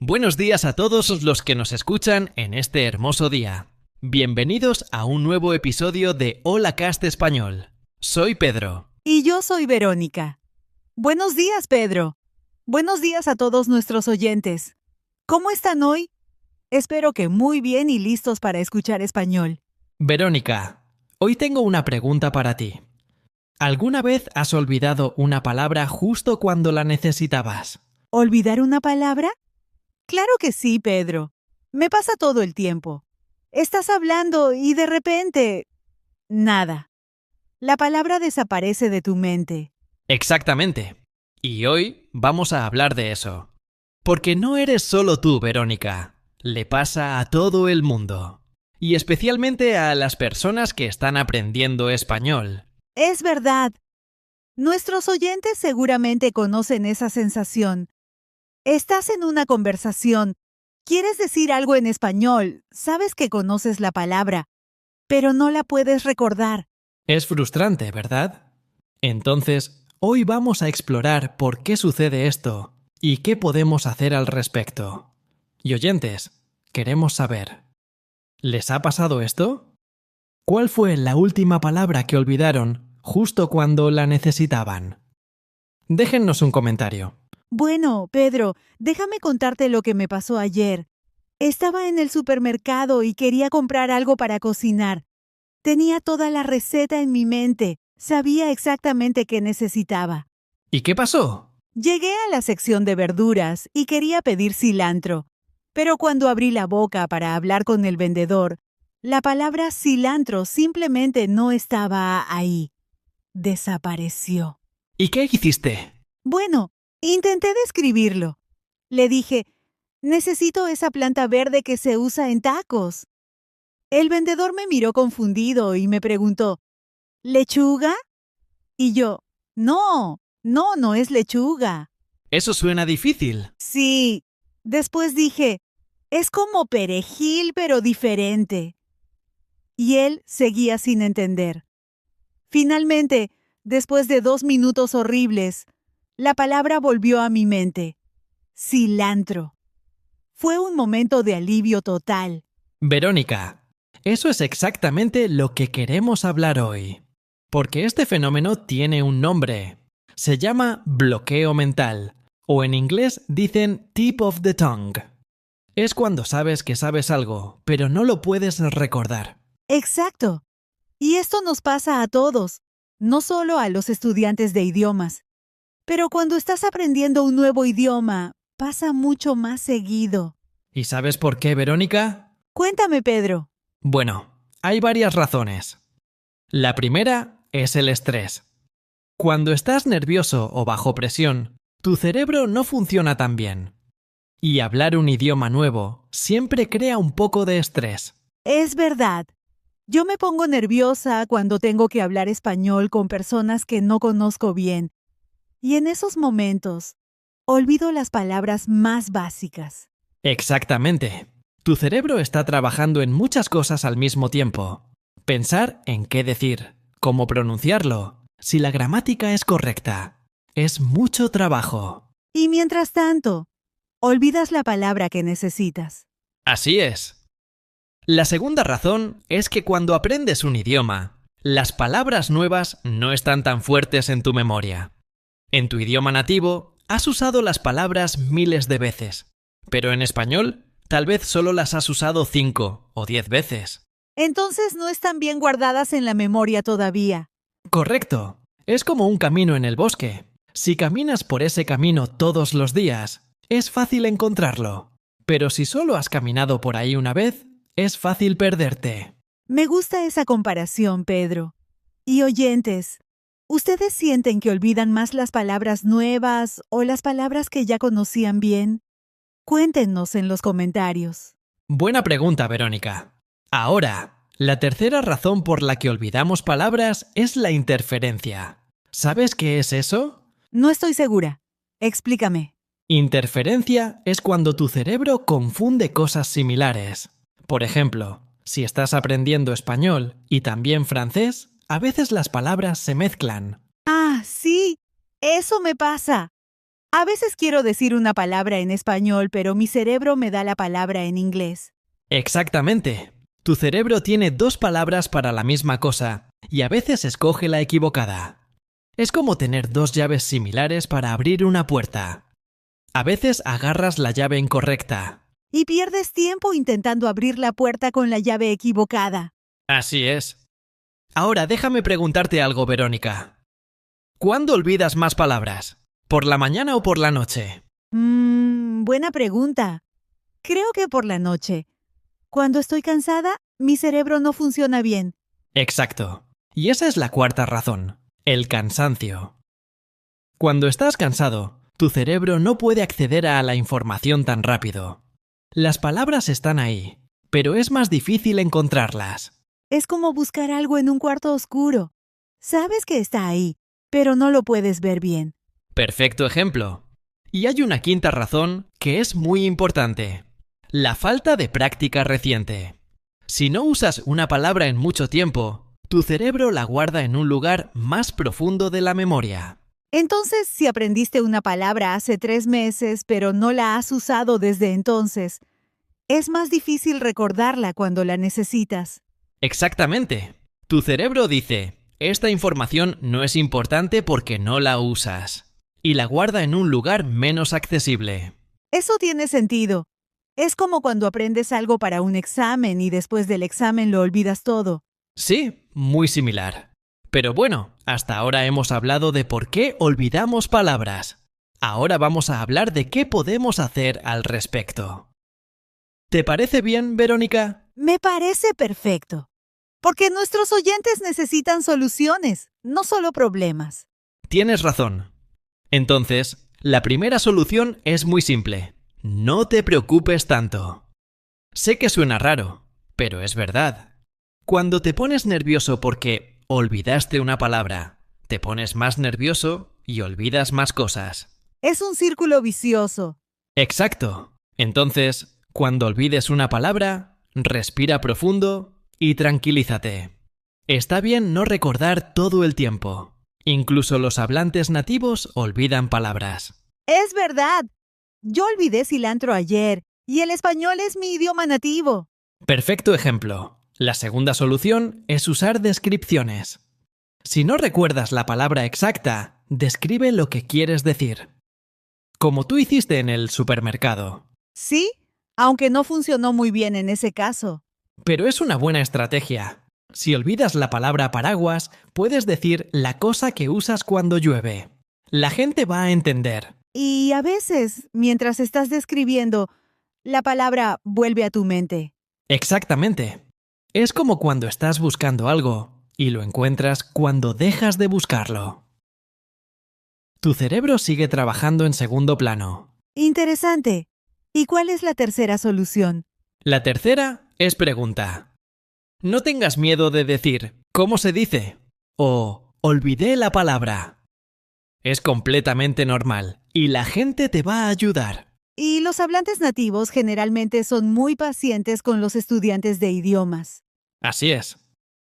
Buenos días a todos los que nos escuchan en este hermoso día. Bienvenidos a un nuevo episodio de Hola Cast Español. Soy Pedro. Y yo soy Verónica. Buenos días, Pedro. Buenos días a todos nuestros oyentes. ¿Cómo están hoy? Espero que muy bien y listos para escuchar español. Verónica, hoy tengo una pregunta para ti. ¿Alguna vez has olvidado una palabra justo cuando la necesitabas? ¿Olvidar una palabra? Claro que sí, Pedro. Me pasa todo el tiempo. Estás hablando y de repente... nada. La palabra desaparece de tu mente. Exactamente. Y hoy vamos a hablar de eso. Porque no eres solo tú, Verónica. Le pasa a todo el mundo. Y especialmente a las personas que están aprendiendo español. Es verdad. Nuestros oyentes seguramente conocen esa sensación. Estás en una conversación, quieres decir algo en español, sabes que conoces la palabra, pero no la puedes recordar. Es frustrante, ¿verdad? Entonces, hoy vamos a explorar por qué sucede esto y qué podemos hacer al respecto. Y oyentes, queremos saber, ¿les ha pasado esto? ¿Cuál fue la última palabra que olvidaron justo cuando la necesitaban? Déjennos un comentario. Bueno, Pedro, déjame contarte lo que me pasó ayer. Estaba en el supermercado y quería comprar algo para cocinar. Tenía toda la receta en mi mente. Sabía exactamente qué necesitaba. ¿Y qué pasó? Llegué a la sección de verduras y quería pedir cilantro. Pero cuando abrí la boca para hablar con el vendedor, la palabra cilantro simplemente no estaba ahí. Desapareció. ¿Y qué hiciste? Bueno, intenté describirlo. Le dije, necesito esa planta verde que se usa en tacos. El vendedor me miró confundido y me preguntó, ¿lechuga? Y yo, no es lechuga. Eso suena difícil. Sí. Después dije, es como perejil pero diferente. Y él seguía sin entender. Finalmente, después de 2 minutos horribles, la palabra volvió a mi mente. Cilantro. Fue un momento de alivio total. Verónica, eso es exactamente lo que queremos hablar hoy. Porque este fenómeno tiene un nombre. Se llama bloqueo mental, o en inglés dicen tip of the tongue. Es cuando sabes que sabes algo, pero no lo puedes recordar. Exacto. Y esto nos pasa a todos, no solo a los estudiantes de idiomas. Pero cuando estás aprendiendo un nuevo idioma, pasa mucho más seguido. ¿Y sabes por qué, Verónica? Cuéntame, Pedro. Bueno, hay varias razones. La primera es el estrés. Cuando estás nervioso o bajo presión, tu cerebro no funciona tan bien. Y hablar un idioma nuevo siempre crea un poco de estrés. Es verdad. Yo me pongo nerviosa cuando tengo que hablar español con personas que no conozco bien. Y en esos momentos, olvido las palabras más básicas. Exactamente. Tu cerebro está trabajando en muchas cosas al mismo tiempo. Pensar en qué decir, cómo pronunciarlo, si la gramática es correcta. Es mucho trabajo. Y mientras tanto, olvidas la palabra que necesitas. Así es. La segunda razón es que cuando aprendes un idioma, las palabras nuevas no están tan fuertes en tu memoria. En tu idioma nativo, has usado las palabras miles de veces, pero en español, tal vez solo las has usado 5 o 10 veces. Entonces no están bien guardadas en la memoria todavía. Correcto. Es como un camino en el bosque. Si caminas por ese camino todos los días, es fácil encontrarlo. Pero si solo has caminado por ahí una vez, es fácil perderte. Me gusta esa comparación, Pedro. Y oyentes, ¿ustedes sienten que olvidan más las palabras nuevas o las palabras que ya conocían bien? Cuéntenos en los comentarios. Buena pregunta, Verónica. Ahora, la tercera razón por la que olvidamos palabras es la interferencia. ¿Sabes qué es eso? No estoy segura. Explícame. Interferencia es cuando tu cerebro confunde cosas similares. Por ejemplo, si estás aprendiendo español y también francés, a veces las palabras se mezclan. Ah, sí, eso me pasa. A veces quiero decir una palabra en español, pero mi cerebro me da la palabra en inglés. Exactamente. Tu cerebro tiene dos palabras para la misma cosa y a veces escoge la equivocada. Es como tener dos llaves similares para abrir una puerta. A veces agarras la llave incorrecta. Y pierdes tiempo intentando abrir la puerta con la llave equivocada. Así es. Ahora déjame preguntarte algo, Verónica. ¿Cuándo olvidas más palabras? ¿Por la mañana o por la noche? Buena pregunta. Creo que por la noche. Cuando estoy cansada, mi cerebro no funciona bien. Exacto. Y esa es la cuarta razón, el cansancio. Cuando estás cansado, tu cerebro no puede acceder a la información tan rápido. Las palabras están ahí, pero es más difícil encontrarlas. Es como buscar algo en un cuarto oscuro. Sabes que está ahí, pero no lo puedes ver bien. Perfecto ejemplo. Y hay una quinta razón que es muy importante. La falta de práctica reciente. Si no usas una palabra en mucho tiempo, tu cerebro la guarda en un lugar más profundo de la memoria. Entonces, si aprendiste una palabra hace 3 meses, pero no la has usado desde entonces, es más difícil recordarla cuando la necesitas. Exactamente. Tu cerebro dice, esta información no es importante porque no la usas, y la guarda en un lugar menos accesible. Eso tiene sentido. Es como cuando aprendes algo para un examen y después del examen lo olvidas todo. Sí, muy similar. Pero bueno, hasta ahora hemos hablado de por qué olvidamos palabras. Ahora vamos a hablar de qué podemos hacer al respecto. ¿Te parece bien, Verónica? Me parece perfecto. Porque nuestros oyentes necesitan soluciones, no solo problemas. Tienes razón. Entonces, la primera solución es muy simple. No te preocupes tanto. Sé que suena raro, pero es verdad. Cuando te pones nervioso porque olvidaste una palabra, te pones más nervioso y olvidas más cosas. Es un círculo vicioso. Exacto. Entonces, cuando olvides una palabra, respira profundo y tranquilízate. Está bien no recordar todo el tiempo. Incluso los hablantes nativos olvidan palabras. Es verdad. Yo olvidé cilantro ayer y el español es mi idioma nativo. Perfecto ejemplo. La segunda solución es usar descripciones. Si no recuerdas la palabra exacta, describe lo que quieres decir. Como tú hiciste en el supermercado. Sí, aunque no funcionó muy bien en ese caso. Pero es una buena estrategia. Si olvidas la palabra paraguas, puedes decir la cosa que usas cuando llueve. La gente va a entender. Y a veces, mientras estás describiendo, la palabra vuelve a tu mente. Exactamente. Es como cuando estás buscando algo y lo encuentras cuando dejas de buscarlo. Tu cerebro sigue trabajando en segundo plano. Interesante. ¿Y cuál es la tercera solución? La tercera es pregunta. No tengas miedo de decir ¿cómo se dice? O olvidé la palabra. Es completamente normal y la gente te va a ayudar. Y los hablantes nativos generalmente son muy pacientes con los estudiantes de idiomas. Así es.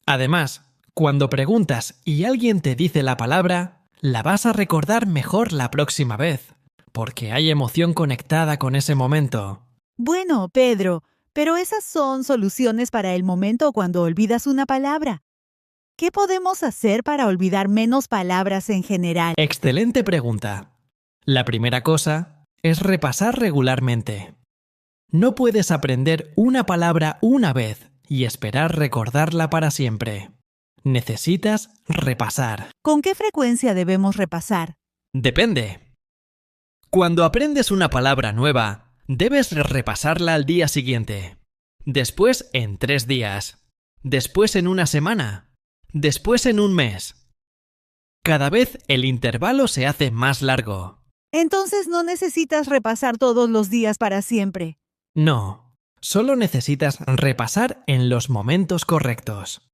Además, cuando preguntas y alguien te dice la palabra, la vas a recordar mejor la próxima vez, porque hay emoción conectada con ese momento. Bueno, Pedro, pero esas son soluciones para el momento cuando olvidas una palabra. ¿Qué podemos hacer para olvidar menos palabras en general? Excelente pregunta. La primera cosa es repasar regularmente. No puedes aprender una palabra una vez y esperar recordarla para siempre. Necesitas repasar. ¿Con qué frecuencia debemos repasar? Depende. Cuando aprendes una palabra nueva, debes repasarla al día siguiente. Después en 3 días. Después en una semana. Después en un mes. Cada vez el intervalo se hace más largo. Entonces no necesitas repasar todos los días para siempre. No, solo necesitas repasar en los momentos correctos.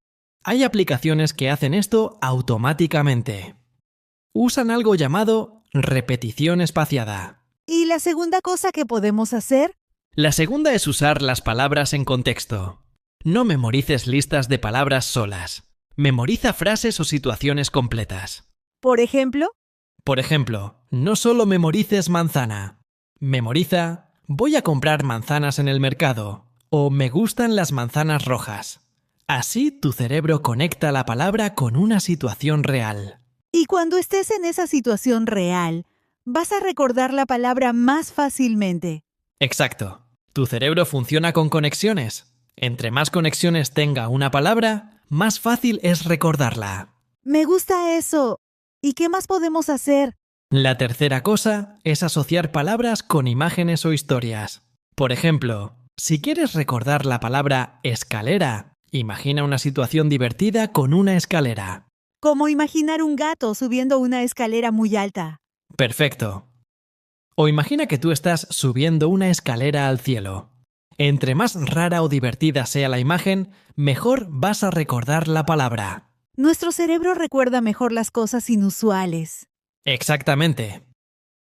Hay aplicaciones que hacen esto automáticamente. Usan algo llamado repetición espaciada. ¿Y la segunda cosa que podemos hacer? La segunda es usar las palabras en contexto. No memorices listas de palabras solas. Memoriza frases o situaciones completas. Por ejemplo, Por ejemplo, No solo memorices manzana. Memoriza, voy a comprar manzanas en el mercado, o me gustan las manzanas rojas. Así tu cerebro conecta la palabra con una situación real. Y cuando estés en esa situación real, vas a recordar la palabra más fácilmente. Exacto. Tu cerebro funciona con conexiones. Entre más conexiones tenga una palabra, más fácil es recordarla. Me gusta eso. ¿Y qué más podemos hacer? La tercera cosa es asociar palabras con imágenes o historias. Por ejemplo, si quieres recordar la palabra escalera, imagina una situación divertida con una escalera. Como imaginar un gato subiendo una escalera muy alta. Perfecto. O imagina que tú estás subiendo una escalera al cielo. Entre más rara o divertida sea la imagen, mejor vas a recordar la palabra. Nuestro cerebro recuerda mejor las cosas inusuales. Exactamente.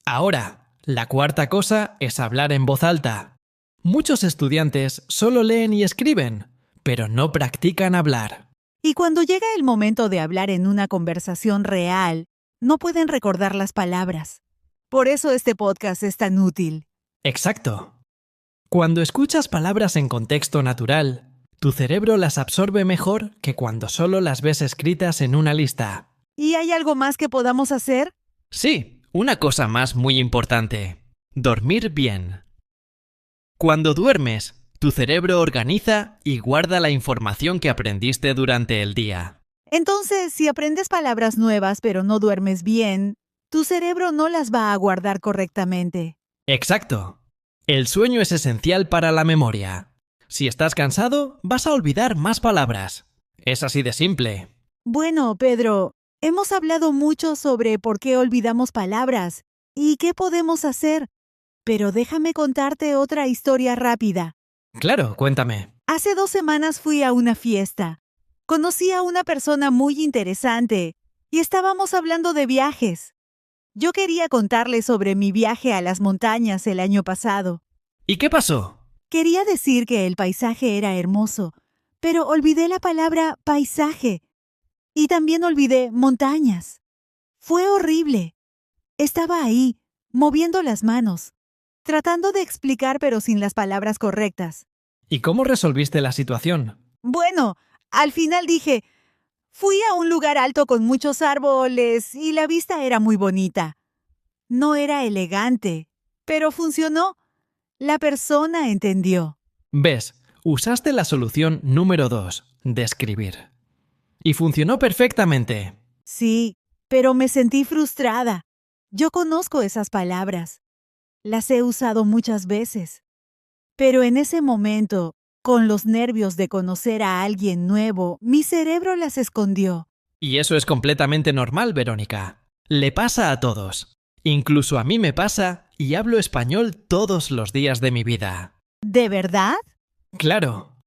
Ahora, la cuarta cosa es hablar en voz alta. Muchos estudiantes solo leen y escriben, pero no practican hablar. Y cuando llega el momento de hablar en una conversación real, no pueden recordar las palabras. Por eso este podcast es tan útil. Exacto. Cuando escuchas palabras en contexto natural, tu cerebro las absorbe mejor que cuando solo las ves escritas en una lista. ¿Y hay algo más que podamos hacer? Sí, una cosa más muy importante. Dormir bien. Cuando duermes, tu cerebro organiza y guarda la información que aprendiste durante el día. Entonces, si aprendes palabras nuevas pero no duermes bien, tu cerebro no las va a guardar correctamente. Exacto. El sueño es esencial para la memoria. Si estás cansado, vas a olvidar más palabras. Es así de simple. Bueno, Pedro, hemos hablado mucho sobre por qué olvidamos palabras y qué podemos hacer, pero déjame contarte otra historia rápida. Claro, cuéntame. Hace 2 semanas fui a una fiesta. Conocí a una persona muy interesante y estábamos hablando de viajes. Yo quería contarle sobre mi viaje a las montañas el año pasado. ¿Y qué pasó? Quería decir que el paisaje era hermoso, pero olvidé la palabra paisaje y también olvidé montañas. Fue horrible. Estaba ahí, moviendo las manos, tratando de explicar pero sin las palabras correctas. ¿Y cómo resolviste la situación? Bueno, al final dije, fui a un lugar alto con muchos árboles y la vista era muy bonita. No era elegante, pero funcionó. La persona entendió. Ves, usaste la solución número 2, describir. Y funcionó perfectamente. Sí, pero me sentí frustrada. Yo conozco esas palabras. Las he usado muchas veces. Pero en ese momento, con los nervios de conocer a alguien nuevo, mi cerebro las escondió. Y eso es completamente normal, Verónica. Le pasa a todos. Incluso a mí me pasa y hablo español todos los días de mi vida. ¿De verdad? Claro.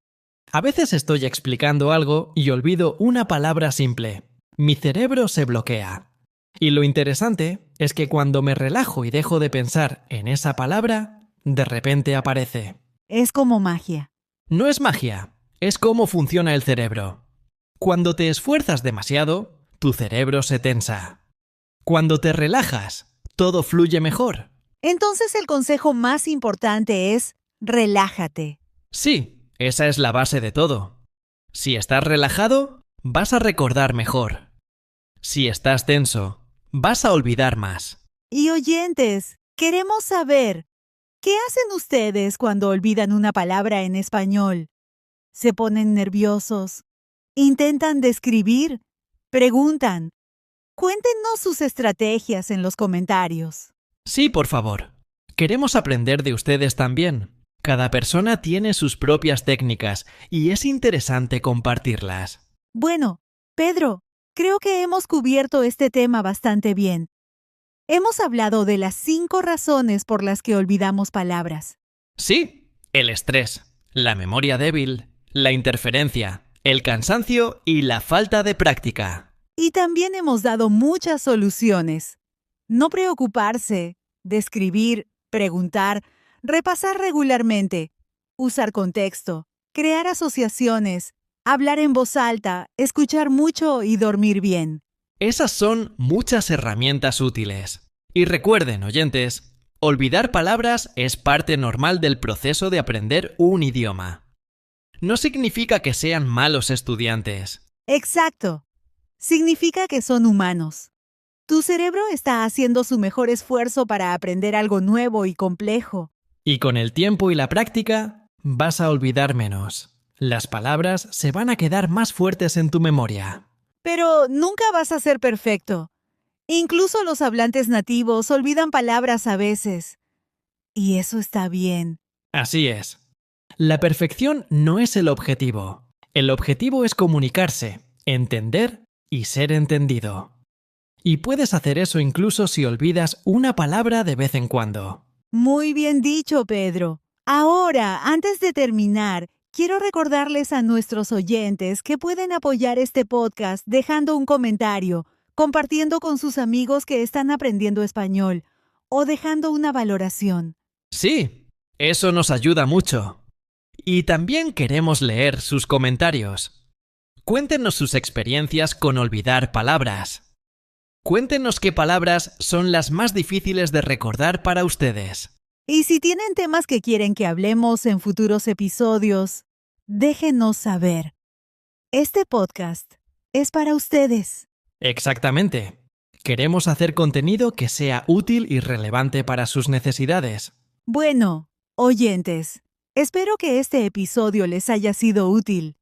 A veces estoy explicando algo y olvido una palabra simple. Mi cerebro se bloquea. Y lo interesante es que cuando me relajo y dejo de pensar en esa palabra, de repente aparece. Es como magia. No es magia, es cómo funciona el cerebro. Cuando te esfuerzas demasiado, tu cerebro se tensa. Cuando te relajas, todo fluye mejor. Entonces el consejo más importante es relájate. Sí, esa es la base de todo. Si estás relajado, vas a recordar mejor. Si estás tenso, vas a olvidar más. Y oyentes, queremos saber, ¿qué hacen ustedes cuando olvidan una palabra en español? ¿Se ponen nerviosos? ¿Intentan describir? ¿Preguntan? Cuéntenos sus estrategias en los comentarios. Sí, por favor. Queremos aprender de ustedes también. Cada persona tiene sus propias técnicas y es interesante compartirlas. Bueno, Pedro, creo que hemos cubierto este tema bastante bien. Hemos hablado de las 5 razones por las que olvidamos palabras. Sí, el estrés, la memoria débil, la interferencia, el cansancio y la falta de práctica. Y también hemos dado muchas soluciones. No preocuparse, describir, preguntar, repasar regularmente, usar contexto, crear asociaciones, hablar en voz alta, escuchar mucho y dormir bien. Esas son muchas herramientas útiles. Y recuerden, oyentes, olvidar palabras es parte normal del proceso de aprender un idioma. No significa que sean malos estudiantes. Exacto. Significa que son humanos. Tu cerebro está haciendo su mejor esfuerzo para aprender algo nuevo y complejo. Y con el tiempo y la práctica, vas a olvidar menos. Las palabras se van a quedar más fuertes en tu memoria. Pero nunca vas a ser perfecto. Incluso los hablantes nativos olvidan palabras a veces. Y eso está bien. Así es. La perfección no es el objetivo. El objetivo es comunicarse, entender y ser entendido. Y puedes hacer eso incluso si olvidas una palabra de vez en cuando. Muy bien dicho, Pedro. Ahora, antes de terminar, quiero recordarles a nuestros oyentes que pueden apoyar este podcast dejando un comentario, compartiendo con sus amigos que están aprendiendo español o dejando una valoración. Sí, eso nos ayuda mucho. Y también queremos leer sus comentarios. Cuéntenos sus experiencias con olvidar palabras. Cuéntenos qué palabras son las más difíciles de recordar para ustedes. Y si tienen temas que quieren que hablemos en futuros episodios, déjenos saber. Este podcast es para ustedes. Exactamente. Queremos hacer contenido que sea útil y relevante para sus necesidades. Bueno, oyentes, espero que este episodio les haya sido útil.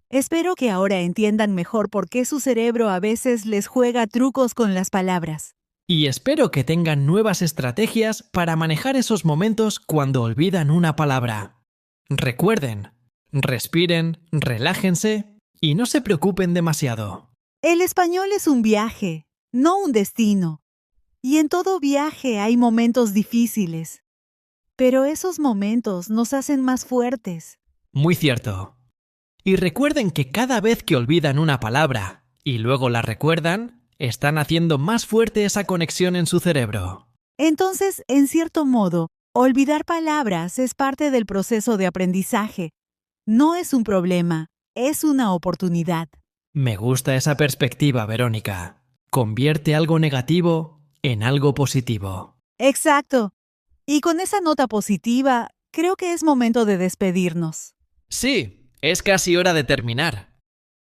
Espero que ahora entiendan mejor por qué su cerebro a veces les juega trucos con las palabras. Y espero que tengan nuevas estrategias para manejar esos momentos cuando olvidan una palabra. Recuerden, respiren, relájense y no se preocupen demasiado. El español es un viaje, no un destino. Y en todo viaje hay momentos difíciles. Pero esos momentos nos hacen más fuertes. Muy cierto. Y recuerden que cada vez que olvidan una palabra y luego la recuerdan, están haciendo más fuerte esa conexión en su cerebro. Entonces, en cierto modo, olvidar palabras es parte del proceso de aprendizaje. No es un problema, es una oportunidad. Me gusta esa perspectiva, Verónica. Convierte algo negativo en algo positivo. Exacto. Y con esa nota positiva, creo que es momento de despedirnos. Sí, es casi hora de terminar.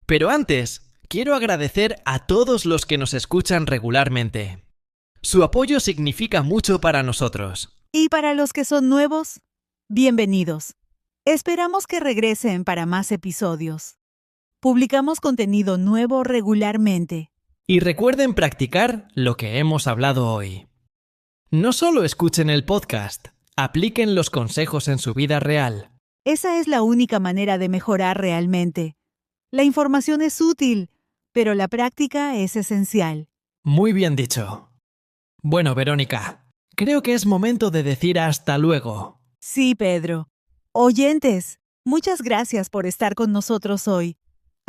Pero antes, quiero agradecer a todos los que nos escuchan regularmente. Su apoyo significa mucho para nosotros. Y para los que son nuevos, bienvenidos. Esperamos que regresen para más episodios. Publicamos contenido nuevo regularmente. Y recuerden practicar lo que hemos hablado hoy. No solo escuchen el podcast, apliquen los consejos en su vida real. Esa es la única manera de mejorar realmente. La información es útil, pero la práctica es esencial. Muy bien dicho. Bueno, Verónica, creo que es momento de decir hasta luego. Sí, Pedro. Oyentes, muchas gracias por estar con nosotros hoy.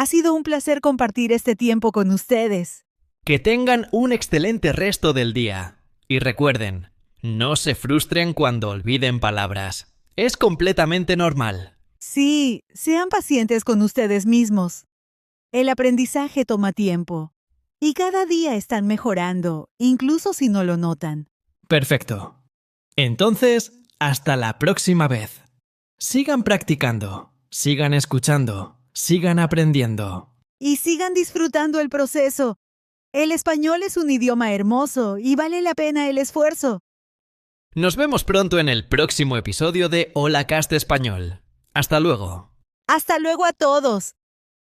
Ha sido un placer compartir este tiempo con ustedes. Que tengan un excelente resto del día. Y recuerden, no se frustren cuando olviden palabras. Es completamente normal. Sí, sean pacientes con ustedes mismos. El aprendizaje toma tiempo. Y cada día están mejorando, incluso si no lo notan. Perfecto. Entonces, hasta la próxima vez. Sigan practicando, sigan escuchando, sigan aprendiendo. Y sigan disfrutando el proceso. El español es un idioma hermoso y vale la pena el esfuerzo. Nos vemos pronto en el próximo episodio de Hola Cast Español. Hasta luego. Hasta luego a todos.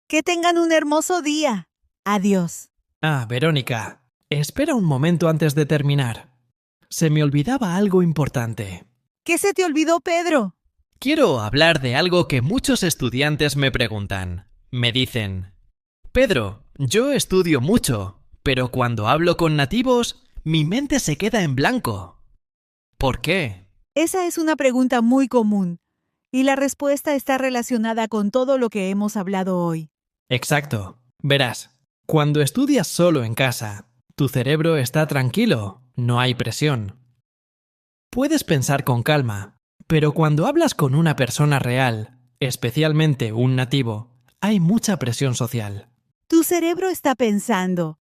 Que tengan un hermoso día. Adiós. Ah, Verónica, espera un momento antes de terminar. Se me olvidaba algo importante. ¿Qué se te olvidó, Pedro? Quiero hablar de algo que muchos estudiantes me preguntan. Me dicen, Pedro, yo estudio mucho, pero cuando hablo con nativos, mi mente se queda en blanco. ¿Por qué? Esa es una pregunta muy común, y la respuesta está relacionada con todo lo que hemos hablado hoy. Exacto. Verás, cuando estudias solo en casa, tu cerebro está tranquilo, no hay presión. Puedes pensar con calma, pero cuando hablas con una persona real, especialmente un nativo, hay mucha presión social. Tu cerebro está pensando,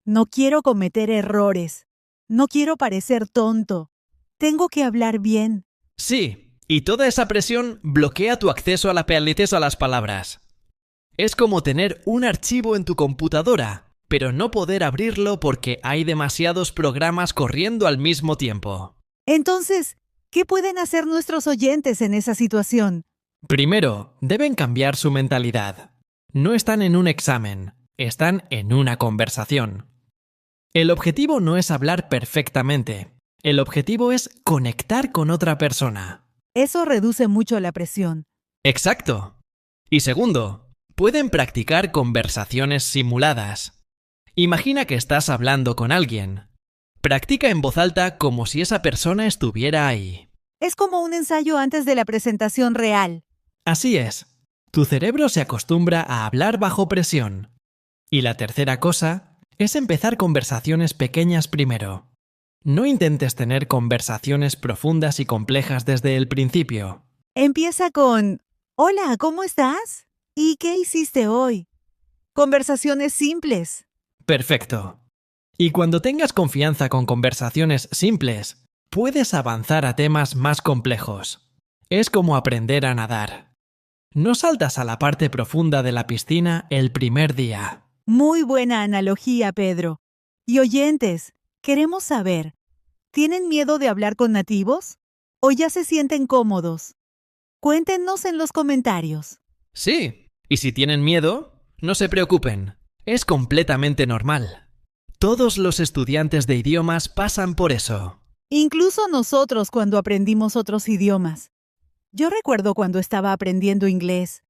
no quiero cometer errores, No quiero parecer tonto. Tengo que hablar bien. Sí, y toda esa presión bloquea tu acceso a las palabras. Es como tener un archivo en tu computadora, pero no poder abrirlo porque hay demasiados programas corriendo al mismo tiempo. Entonces, ¿qué pueden hacer nuestros oyentes en esa situación? Primero, deben cambiar su mentalidad. No están en un examen, están en una conversación. El objetivo no es hablar perfectamente. El objetivo es conectar con otra persona. Eso reduce mucho la presión. Exacto. Y segundo, pueden practicar conversaciones simuladas. Imagina que estás hablando con alguien. Practica en voz alta como si esa persona estuviera ahí. Es como un ensayo antes de la presentación real. Así es. Tu cerebro se acostumbra a hablar bajo presión. Y la tercera cosa es empezar conversaciones pequeñas primero. No intentes tener conversaciones profundas y complejas desde el principio. Empieza con, hola, ¿cómo estás? ¿Y qué hiciste hoy? Conversaciones simples. Perfecto. Y cuando tengas confianza con conversaciones simples, puedes avanzar a temas más complejos. Es como aprender a nadar. No saltas a la parte profunda de la piscina el primer día. Muy buena analogía, Pedro. Y oyentes, queremos saber, ¿tienen miedo de hablar con nativos? ¿O ya se sienten cómodos? Cuéntenos en los comentarios. Sí, y si tienen miedo, no se preocupen. Es completamente normal. Todos los estudiantes de idiomas pasan por eso. Incluso nosotros cuando aprendimos otros idiomas. Yo recuerdo cuando estaba aprendiendo inglés.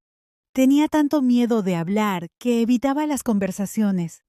Tenía tanto miedo de hablar que evitaba las conversaciones.